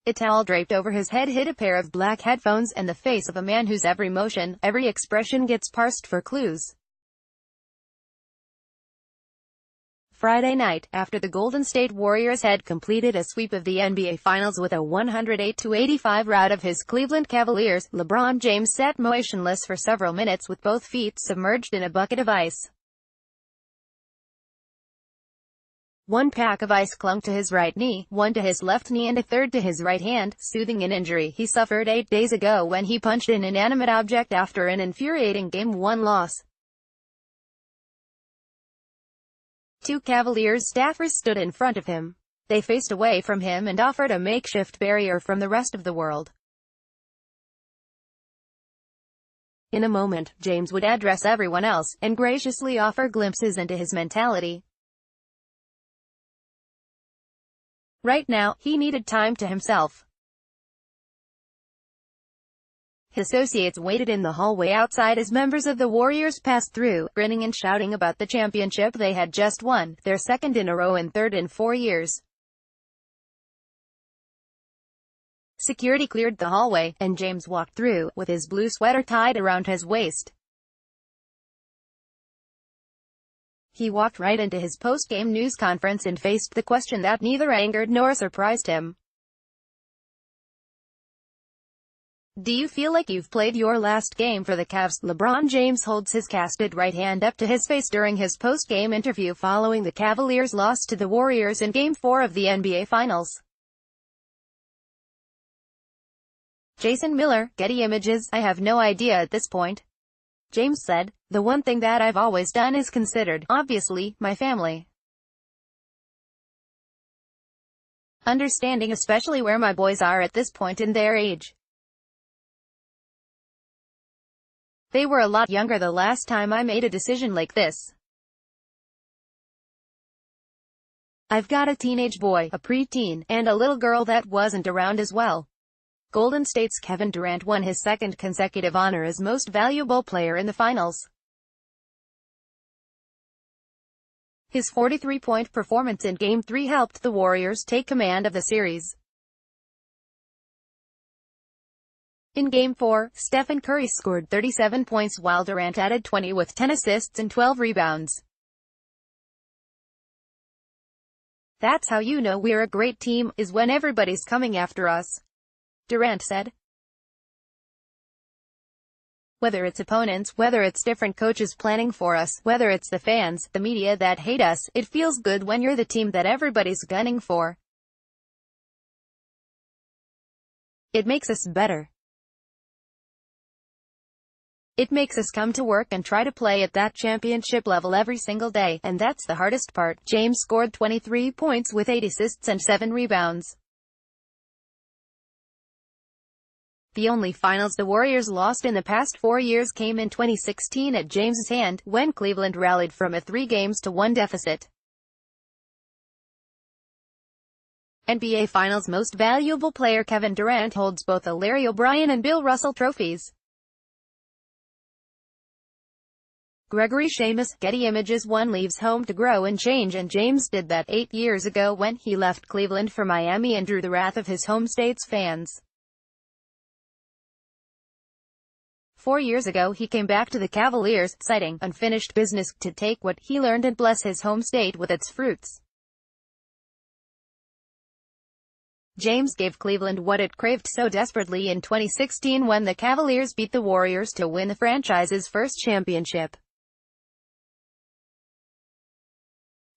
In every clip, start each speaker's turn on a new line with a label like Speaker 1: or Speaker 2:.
Speaker 1: A towel draped over his head hid a pair of black headphones and the face of a man whose every motion, every expression gets parsed for clues. Friday night, after the Golden State Warriors had completed a sweep of the NBA Finals with a 108-85 rout of his Cleveland Cavaliers, LeBron James sat motionless for several minutes with both feet submerged in a bucket of ice. One pack of ice clung to his right knee, one to his left knee and a third to his right hand, soothing an injury he suffered 8 days ago when he punched an inanimate object after an infuriating Game 1 loss. Two Cavaliers staffers stood in front of him. They faced away from him and offered a makeshift barrier from the rest of the world. In a moment, James would address everyone else, and graciously offer glimpses into his mentality. Right now, he needed time to himself. His associates waited in the hallway outside as members of the Warriors passed through, grinning and shouting about the championship they had just won, their second in a row and third in 4 years. Security cleared the hallway, and James walked through, with his blue sweater tied around his waist. He walked right into his post-game news conference and faced the question that neither angered nor surprised him. Do you feel like you've played your last game for the Cavs? LeBron James holds his casted right hand up to his face during his post-game interview following the Cavaliers' loss to the Warriors in Game 4 of the NBA Finals. Jason Miller, Getty Images. I have no idea at this point. James said, the one thing that I've always done is considered, obviously, my family. Understanding especially where my boys are at this point in their age. They were a lot younger the last time I made a decision like this. I've got a teenage boy, a preteen, and a little girl that wasn't around as well. Golden State's Kevin Durant won his second consecutive honor as Most Valuable Player in the Finals. His 43-point performance in Game 3 helped the Warriors take command of the series. In Game 4, Stephen Curry scored 37 points while Durant added 20 with 10 assists and 12 rebounds. That's how you know we're a great team, is when everybody's coming after us, Durant said. Whether it's opponents, whether it's different coaches planning for us, whether it's the fans, the media that hate us, it feels good when you're the team that everybody's gunning for. It makes us better. It makes us come to work and try to play at that championship level every single day, and that's the hardest part. James scored 23 points with 8 assists and 7 rebounds. The only finals the Warriors lost in the past 4 years came in 2016 at James's hand, when Cleveland rallied from a 3-1 deficit. NBA Finals Most Valuable Player Kevin Durant holds both the Larry O'Brien and Bill Russell trophies. Gregory Seamus, Getty Images. One leaves home to grow and change, and James did that 8 years ago when he left Cleveland for Miami and drew the wrath of his home state's fans. 4 years ago he came back to the Cavaliers, citing unfinished business, to take what he learned and bless his home state with its fruits. James gave Cleveland what it craved so desperately in 2016 when the Cavaliers beat the Warriors to win the franchise's first championship.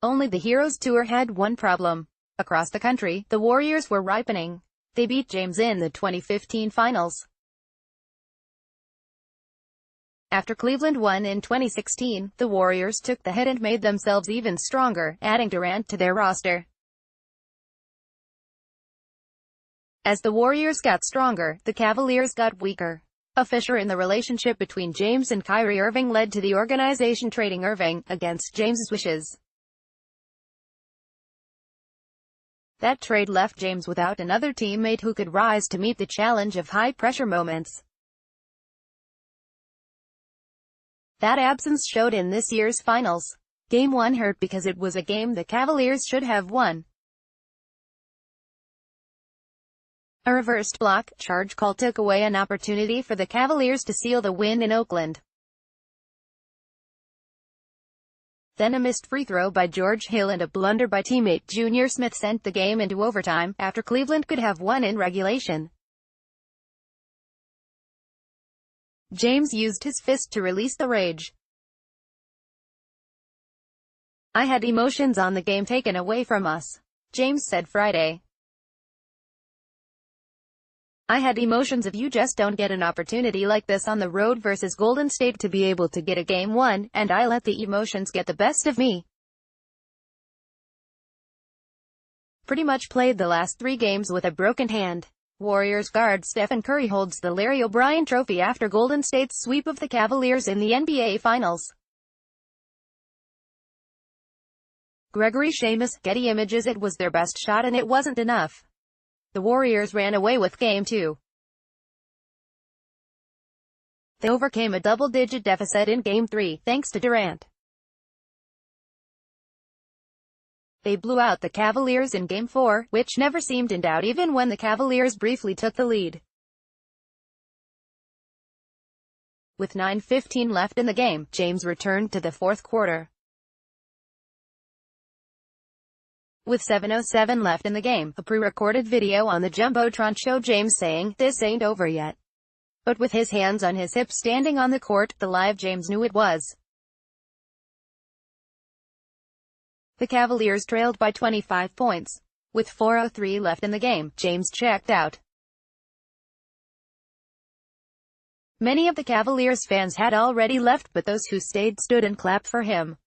Speaker 1: Only the Heroes Tour had one problem. Across the country, the Warriors were ripening. They beat James in the 2015 finals. After Cleveland won in 2016, the Warriors took the hit and made themselves even stronger, adding Durant to their roster. As the Warriors got stronger, the Cavaliers got weaker. A fissure in the relationship between James and Kyrie Irving led to the organization trading Irving, against James's wishes. That trade left James without another teammate who could rise to meet the challenge of high-pressure moments. That absence showed in this year's finals. Game 1 hurt because it was a game the Cavaliers should have won. A reversed block charge call took away an opportunity for the Cavaliers to seal the win in Oakland. Then a missed free throw by George Hill and a blunder by teammate Junior Smith sent the game into overtime, after Cleveland could have won in regulation. James used his fist to release the rage. "I had emotions on the game taken away from us," James said Friday. "I had emotions of you just don't get an opportunity like this on the road versus Golden State to be able to get a game won, and I let the emotions get the best of me. Pretty much played the last 3 games with a broken hand." Warriors guard Stephen Curry holds the Larry O'Brien Trophy after Golden State's sweep of the Cavaliers in the NBA Finals. Gregory Seamus, Getty Images. It was their best shot and it wasn't enough. The Warriors ran away with Game 2. They overcame a double-digit deficit in Game 3, thanks to Durant. They blew out the Cavaliers in Game 4, which never seemed in doubt even when the Cavaliers briefly took the lead. With 9:15 left in the game, James returned to the fourth quarter. With 7:07 left in the game, a pre-recorded video on the Jumbotron showed James saying, "This ain't over yet." But with his hands on his hips standing on the court, the live James knew it was. The Cavaliers trailed by 25 points. With 4:03 left in the game, James checked out. Many of the Cavaliers fans had already left, but those who stayed stood and clapped for him.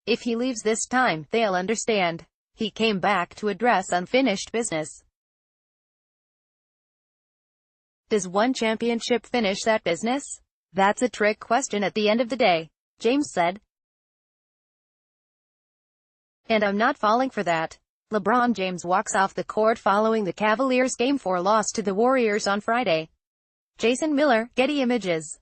Speaker 1: "If he leaves this time, they'll understand." He came back to address unfinished business. Does one championship finish that business? That's a trick question at the end of the day, James said. And I'm not falling for that. LeBron James walks off the court following the Cavaliers' Game 4 loss to the Warriors on Friday. Jason Miller, Getty Images.